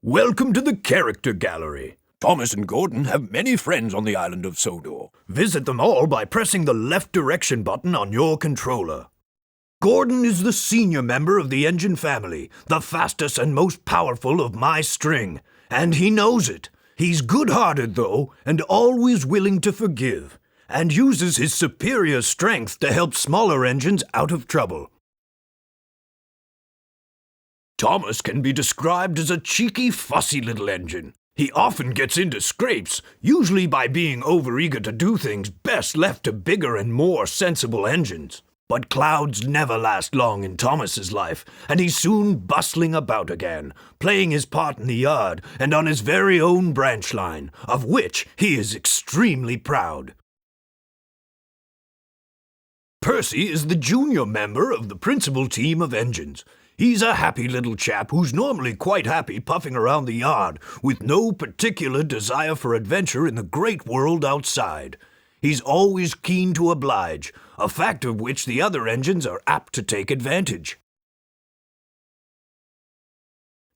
Welcome to the Character Gallery. Thomas and Gordon have many friends on the island of Sodor. Visit them all by pressing the left direction button on your controller. Gordon is the senior member of the engine family, the fastest and most powerful of my string, and he knows it. He's good-hearted, though, and always willing to forgive, and uses his superior strength to help smaller engines out of trouble. Thomas can be described as a cheeky, fussy little engine. He often gets into scrapes, usually by being overeager to do things best left to bigger and more sensible engines. But clouds never last long in Thomas's life, and he's soon bustling about again, playing his part in the yard and on his very own branch line, of which he is extremely proud. Percy is the junior member of the principal team of engines. He's a happy little chap who's normally quite happy puffing around the yard, with no particular desire for adventure in the great world outside. He's always keen to oblige, a fact of which the other engines are apt to take advantage.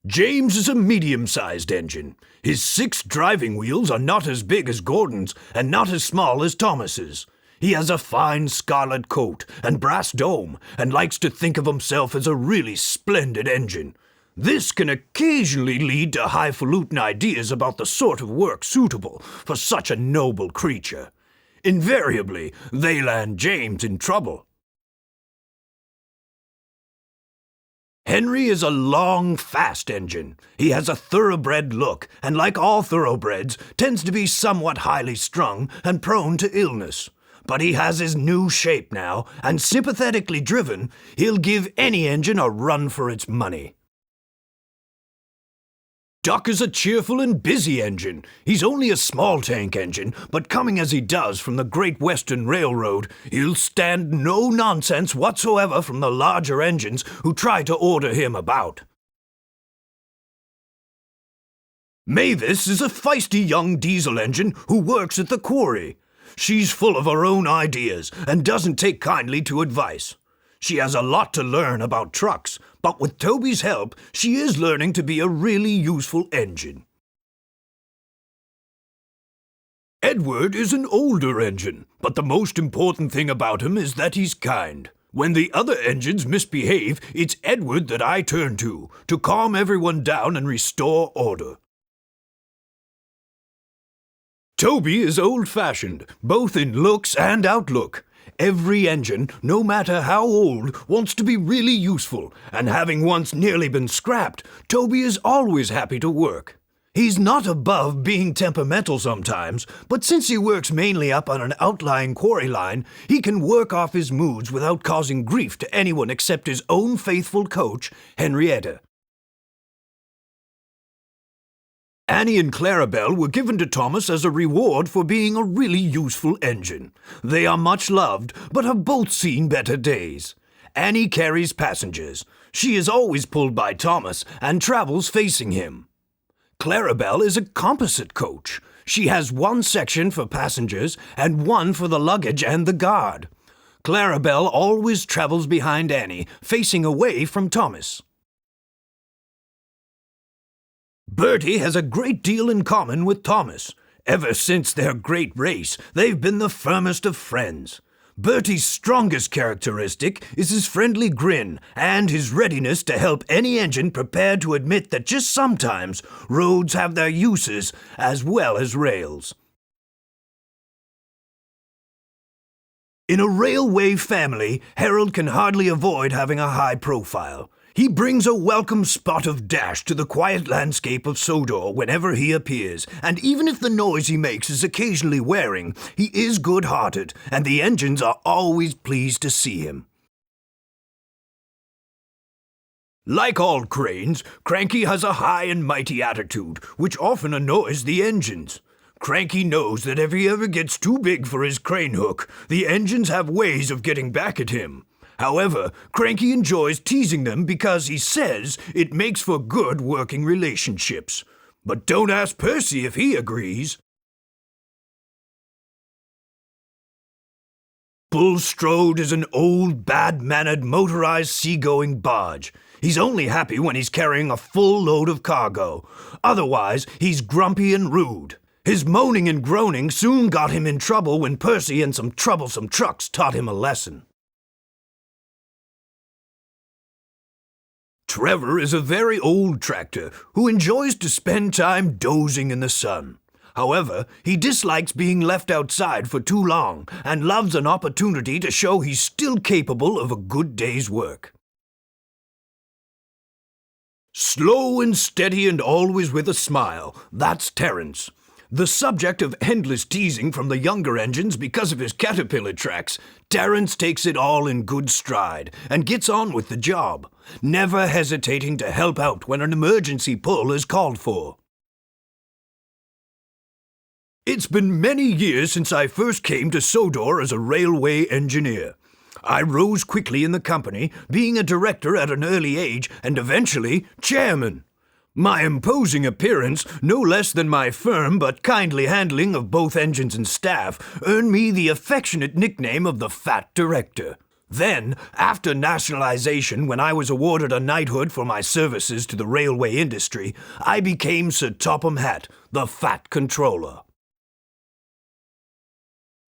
James is a medium-sized engine. His 6 driving wheels are not as big as Gordon's and not as small as Thomas's. He has a fine scarlet coat and brass dome and likes to think of himself as a really splendid engine. This can occasionally lead to highfalutin ideas about the sort of work suitable for such a noble creature. Invariably, they land James in trouble. Henry is a long, fast engine. He has a thoroughbred look and, like all thoroughbreds, tends to be somewhat highly strung and prone to illness. But he has his new shape now, and sympathetically driven, he'll give any engine a run for its money. Duck is a cheerful and busy engine. He's only a small tank engine, but coming as he does from the Great Western Railroad, he'll stand no nonsense whatsoever from the larger engines who try to order him about. Mavis is a feisty young diesel engine who works at the quarry. She's full of her own ideas and doesn't take kindly to advice. She has a lot to learn about trucks, but with Toby's help, she is learning to be a really useful engine. Edward is an older engine, but the most important thing about him is that he's kind. When the other engines misbehave, it's Edward that I turn to calm everyone down and restore order. Toby is old-fashioned, both in looks and outlook. Every engine, no matter how old, wants to be really useful, and having once nearly been scrapped, Toby is always happy to work. He's not above being temperamental sometimes, but since he works mainly up on an outlying quarry line, he can work off his moods without causing grief to anyone except his own faithful coach, Henrietta. Annie and Clarabel were given to Thomas as a reward for being a really useful engine. They are much loved, but have both seen better days. Annie carries passengers. She is always pulled by Thomas and travels facing him. Clarabel is a composite coach. She has one section for passengers and one for the luggage and the guard. Clarabel always travels behind Annie, facing away from Thomas. Bertie has a great deal in common with Thomas. Ever since their great race, they've been the firmest of friends. Bertie's strongest characteristic is his friendly grin and his readiness to help any engine prepared to admit that just sometimes roads have their uses as well as rails. In a railway family, Harold can hardly avoid having a high profile. He brings a welcome spot of dash to the quiet landscape of Sodor whenever he appears, and even if the noise he makes is occasionally wearing, he is good-hearted, and the engines are always pleased to see him. Like all cranes, Cranky has a high and mighty attitude, which often annoys the engines. Cranky knows that if he ever gets too big for his crane hook, the engines have ways of getting back at him. However, Cranky enjoys teasing them because he says it makes for good working relationships. But don't ask Percy if he agrees. Bulstrode is an old, bad-mannered motorized seagoing barge. He's only happy when he's carrying a full load of cargo. Otherwise, he's grumpy and rude. His moaning and groaning soon got him in trouble when Percy and some troublesome trucks taught him a lesson. Trevor is a very old tractor who enjoys to spend time dozing in the sun. However, he dislikes being left outside for too long and loves an opportunity to show he's still capable of a good day's work. Slow and steady and always with a smile, that's Terence. The subject of endless teasing from the younger engines because of his caterpillar tracks, Terence takes it all in good stride and gets on with the job, never hesitating to help out when an emergency pull is called for. It's been many years since I first came to Sodor as a railway engineer. I rose quickly in the company, being a director at an early age and eventually chairman. My imposing appearance, no less than my firm but kindly handling of both engines and staff, earned me the affectionate nickname of the Fat Director. Then, after nationalization, when I was awarded a knighthood for my services to the railway industry, I became Sir Topham Hatt, the Fat Controller.